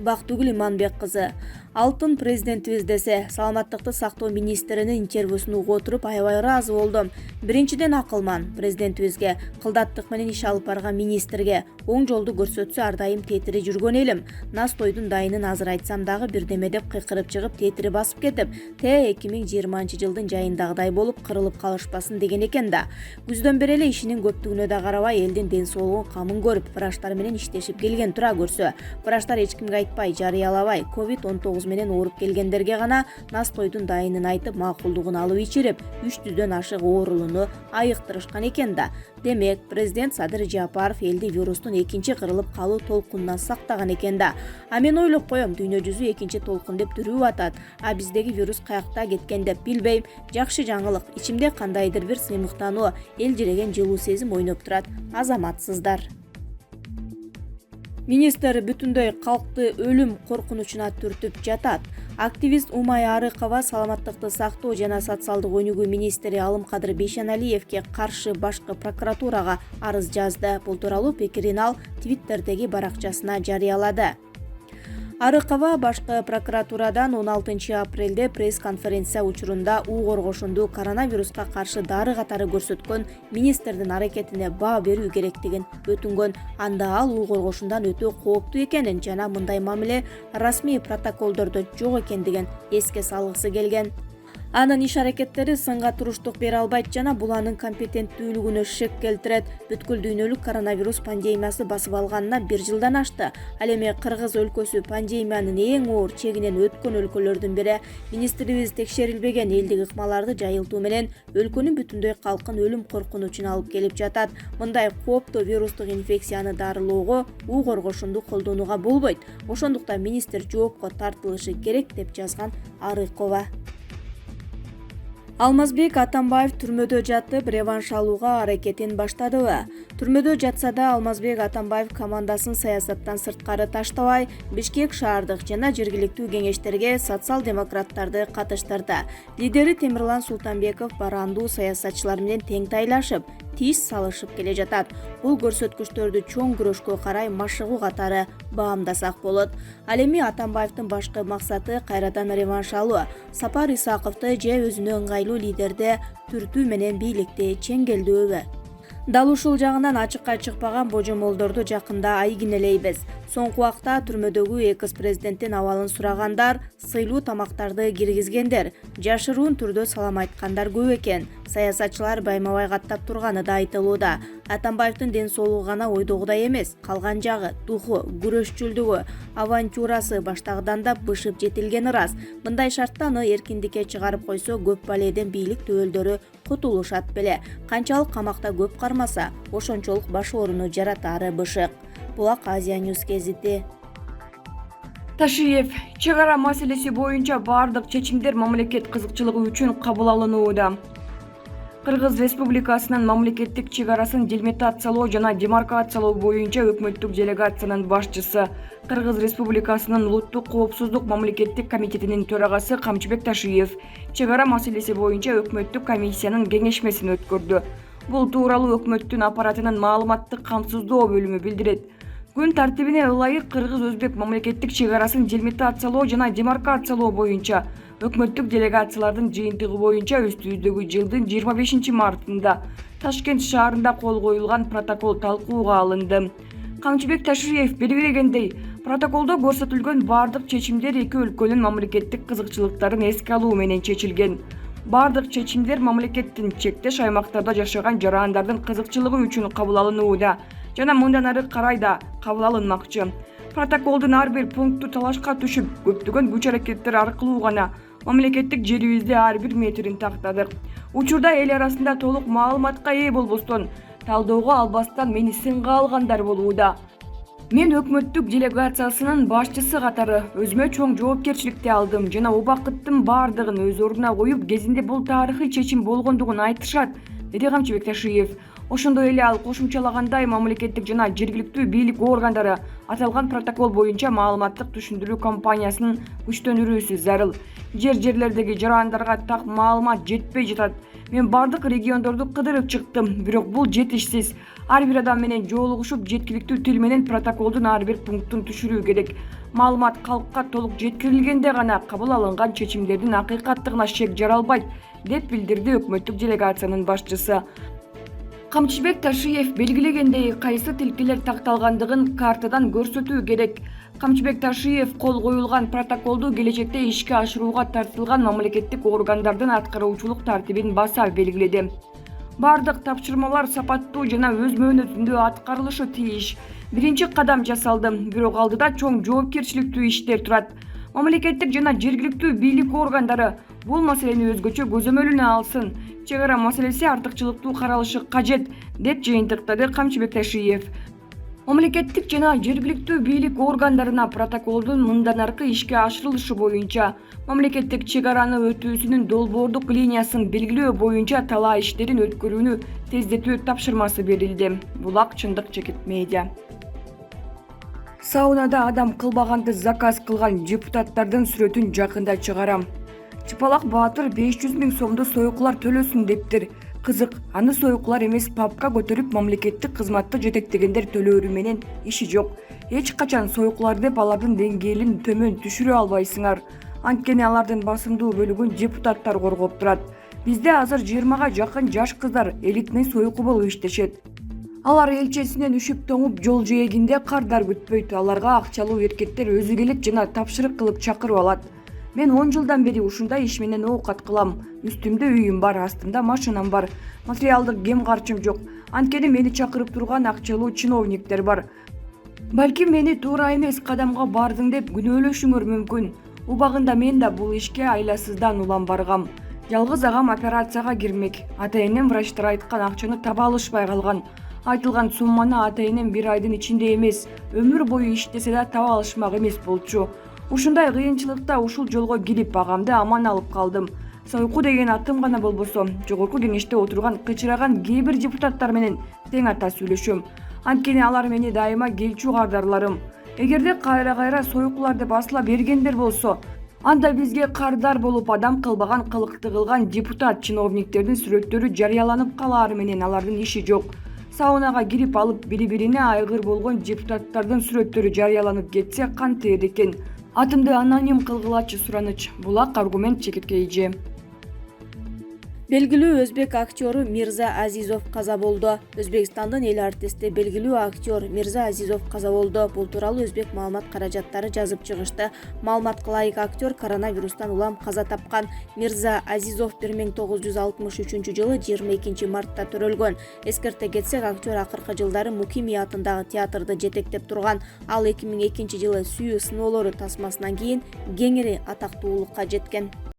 Бактыгүл Иманбек кызы. Алтын президентибиз десе, саламаттыкты сактоо министринин интервьюсун угуп отуруп аябай ыраазы болдум. Биринчиден акылман президентибизге, кылдаттык менен иш алып барган министрге оң жолду көрсөтсө ар дайым тетири жүргөн элим. Настойдун дайынын азыр айтсам дагы бирдеме деп кыйкырып чыгып тетири басып кетип, 2020-жылдын жайындагыдай болуп кырылып калышпасын деген экен да. Күздөн бери эле ишинин көптүгүнө да карабай, элдин ден соолугун камын көрүп, врачтар менен иштешип келген тура көрсө. Врачтар эч кимге айтпай, жарыялабай, COVID-19 менен ооруп келгендерге гана настойдун дайынын айтып, макулдугун алып ичирип, 300дөн ашык оорулууну айыктырышкан экен да. Демек, президент Садыр Жапаров элди вирустун экинчи кырылып калуу толкунунан сактаган экен да. А мен ойлоп коем, дүйнө жүзү экинчи толкун деп дүрүүп атат. А биздеги вирус каякта кеткен деп билбейм. Жакшы жаңылык. Ичимде кандайдыр бир сыймыктануу, элжиреген жылуу сезим ойноп турат. Азаматсыздар. Министр бүтүндөй калкты өлүм коркунучуна түртүп жатат. Активист Умай Арыкова саламаттыкты сактоо жана социалдык өнүгүү министри Алымкадыр Бейшеналиевге каршы башкы прокуратурага арыз жазды. Бул тууралуу пикирин ал Твиттердеги баракчасына жарыялады. Арыкова башкы прокуратурадан 16-апрелде пресс-конференция учурунда уу коргошунду коронавируска каршы дары катары көрсөткөн министрдин аракетине баа берүү керектигин өтүнгөн. Анда ал уу коргошундан өтө кооптуу экенин жана мындай мамиле расмий протоколдордо жок экендигин эске салгысы келген. Анын иш-аракеттери сынга туруштук бере албайт жана бул анын компетенттүүлүгүнө шек келтирет. Бүткүл дүйнөлүк коронавирус пандемиясы басып алганына 1 жылдан ашты. Ал эми Кыргыз өлкөсү пандемиянын эң оор чегинен өткөн өлкөлөрдүн бири. Министрибиз текшерилбеген элдик ыкмаларды жайылтуу менен өлкөнүн бүтүндөй калкын өлүм коркунучуна алып келип жатат. Мындай кооптуу вирустук инфекцияны дарылоого уу коргошунду колдонууга болбойт. Ошондуктан министр жоопко тартылышы керек деп жазган Арыкова. Алмазбек Атамбаев түрмөдө жатып, реванш алууга аракетин баштадыбы? Түрмөдө жатса да Алмазбек Атамбаев командасын саясаттан сырткары таштабай, Бишкек шаардык жана жергиликтүү кеңештерге социал-демократтарды катыштырды. Лидери Темирлан Султанбеков барандуу саясатчылар менен тең тайлашып, тиш салышып келе жатат. Бул көрсөткүчтөрдү чоң күрөшкө карай машыгуу катары баамдасак болот. Ал эми Атамбаевдин башкы максаты кайрадан реванш алуу. Сапар Исаковду же өзүнө ыңгайлуу лидерди түртүү менен бийликти чеңгелдөөбү? Дал ушул жагынан ачыкка чыкпаган божомолдорду жакында айгинелейбиз. Соңку убакта түрмөдөгү экс-президенттин абалын сурагандар, сыйлуу тамактарды киргизгендер, жашыруун түрдө салам айткандар көп экен. Саясатчылар байма-бай каттап турганы да айтылууда. Атамбаевдин ден соолугу гана ойдогудай эмес, калган жагы, духу, күрөшчүлдүгү, авантюрасы баштагыдан да бышып жетилгени ырас. Мындай шартта аны эркиндикке чыгарып койсо, көп баледен бийлик төөлдөрү кутулушат беле. Канчалык камакта көп кармаса, ошончолук баш ооруну жаратары бышык. Булак Азия Ньюс гезити. Ташиев, чек ара маселеси боюнча бардык чечимдер мамлекет кызыкчылыгы үчүн кабыл алынууда. Кыргыз Республикасынын мамлекеттик чек арасын делимитациялоо жана демаркациялоо боюнча өкмөттүк делегациянын башчысы, Кыргыз Республикасынын улуттук коопсуздук мамлекеттик комитетинин төрагасы Камчыбек Ташиев чек ара маселеси боюнча өкмөттүк комиссиянын кеңешмесин өткөрдү. Бул тууралуу өкмөттүн аппаратынын маалыматтык камсыздоо бөлүмү билдирет. Күн тартибине ылайык Кыргыз-Өзбек мамлекеттик чек арасын делимитациялоо жана демаркациялоо боюнча өкмөттүк делегациялардын жыйынтыгы боюнча өстүбүздөгү жылдын 25-мартында Ташкент шаарында кол коюлган протокол талкууга алынды. Камчыбек Ташиев белгилегендей, протоколдо көрсөтүлгөн бардык чечимдер эки өлкөнүн мамлекеттик кызыкчылыктарын эске алуу менен чечилген. Бардык чечимдер мамлекеттин чектеш аймактарда жашаган жарандардын кызыкчылыгы үчүн кабыл алынууда жана мындан ары карай да кабыл алынмакчы. Протоколдун ар бир пункту талашка түшүп, көптөгөн күч аракеттер аркылуу гана мамлекеттик жерибизде ар бир метрин тактадык. Учурда эл арасында толук маалыматка ээ болбостон, талоого албастан мени сынга алгандар болууда. Мен өкмөттүк делегациясынын башчысы катары өзүмө чоң жоопкерчиликти алдым жана убакыттын бардыгын өз ордуна коюп, кезинде бул тарыхый чечим болгондугун айтышат, деди Камчыбек Ташиев. Ошондой эле ал кошумчалагандай, мамлекеттик жана жергиликтүү бийлик органдары аталган протокол боюнча маалыматтык түшүндүрүү кампаниясын күчтөндүрүүсү зарыл. Жерлердеги жарандарга так маалымат жетпей жатат. Мен бардык региондорду кыдырып чыктым, бирок бул жетишсиз. Ар бир адам менен жолугушуп, жеткиликтүү тил менен протоколдун ар бир пунктун түшүрүү керек. Маалымат калкка толук жеткирилгенде гана кабыл алынган чечимдердин акыйкаттыгына шек жаралбайт, деп билдирди өкмөттүк делегациянын башчысы. Камчыбек Ташиев белгилегендей, кайсы тилкелер такталгандыгын картадан көрсөтүү керек. Камчыбек Ташиев кол коюлган протоколду келечекте ишке ашырууга тартылган мамлекеттик органдардын аткаруучулук тартибин баса белгиледи. Бардык тапшырмалар сапаттуу жана өз мөөнөтүндө аткарылышы тийиш. Биринчи кадам жасалды, бирок алдыда чоң жоопкерчиликтүү иштер турат. Мамлекеттик жана жергиликтүү бийлик органдары бул маселени өзгөчө көзөмөлүнө алсын. Чек ара маселеси артыкчылыктуу каралышы кажет, деп жыйынтыктады Камчыбек Ташиев. Мамлекеттик жана жергиликтүү бийлик органдарына протоколдун мындан аркы ишке ашырылышы боюнча, мамлекеттик чек араны өтүүсүнүн долбоордук линиясын белгилөө боюнча талаа иштерин өткөрүүнү тездетүү тапшырмасы берилди. Булак чындык Чекит медиа. Саунада адам кылбаганды заказ кылган депутаттардын сүрөтүн жакында чыгарам. Чыпалак Баатыр 500 000 сомду союкулар төлөсүн дептир. Кызык, аны союкулар эмес папка көтөрүп мамлекеттик кызматты жетектегендер төлөөрү менен иши жок. Эч качан союкулар деп алардын деңгээлин төмөн түшүрө албайсыңар. Анткени алардын басымдуу бөлүгүн депутаттар коргоп турат. Бизде азыр 20га жакын жаш кыздар элитный союку болуп иштешет. Алар элчесинен үшүп тоңуп жол жээгинде кардар күтпөйт. Аларга акчалуу эркектер өзү келет жана тапшырык кылып чакырып алат. Мен 10 жылдан бери ушундай иш менен оокат кылам. Үстүмдө үйүм бар, астымда машинам бар. Материалдык кем карчым жок. Анткени мени чакырып турган акчалуу чиновниктер бар. Балким мени туура эмес кадамга бардың деп күнөөлөшүңөр мүмкүн. Убагында мен да бул ишке айласыздан улам баргам. Жалгыз агам операцияга кирмек. Ата-энем врачтар айткан акчаны таба алышпай калган. Айтылган сумманы ата-энем бир айдын ичинде эмес, өмүр бою иштесе да таба алышмак эмес болчу. Ушундай кыйынчылыкта ушул жолго кирип агамды аман алып калдым. Союку деген атым гана болбосо, жогорку кеңеште отурган кычыраган кээ бир депутаттар менен тең ата сүйлөшөм. Анткени алар мени дайыма келчү кардарларым. Эгерде кайра союкулар деп басыла бергендер болсо, анда бизге кардар болуп адам кылбаган кылыкты кылган депутат чиновниктердин сүрөттөрү жарыяланып калаары менен алардын иши жок. Саунага кирип алып бири-бирине айгыр болгон депутаттардын сүрөттөрү жарыяланып кетсе кантер экен? Атымды аноним кылгылачы сураныч. Булак аргумент Чекит KG. Белгилүү өзбек актеру Мирза Азизов каза болду. Өзбекстандын эл артисти белгилүү актер Мирза Азизов каза болду. Бул тууралуу өзбек маалымат каражаттары жазып чыгышты. Маалыматка ылайык актер коронавирустан улам каза тапкан. Мирза Азизов 1963 жылы 22 мартта төрөлгөн. Эскерте кетсек, актер акыркы жылдары Мукими атындагы театрды жетектеп турган. Ал 2002 жылы сүйүү сыноолору тасмасынан кийин кеңири атактуулукка жеткен.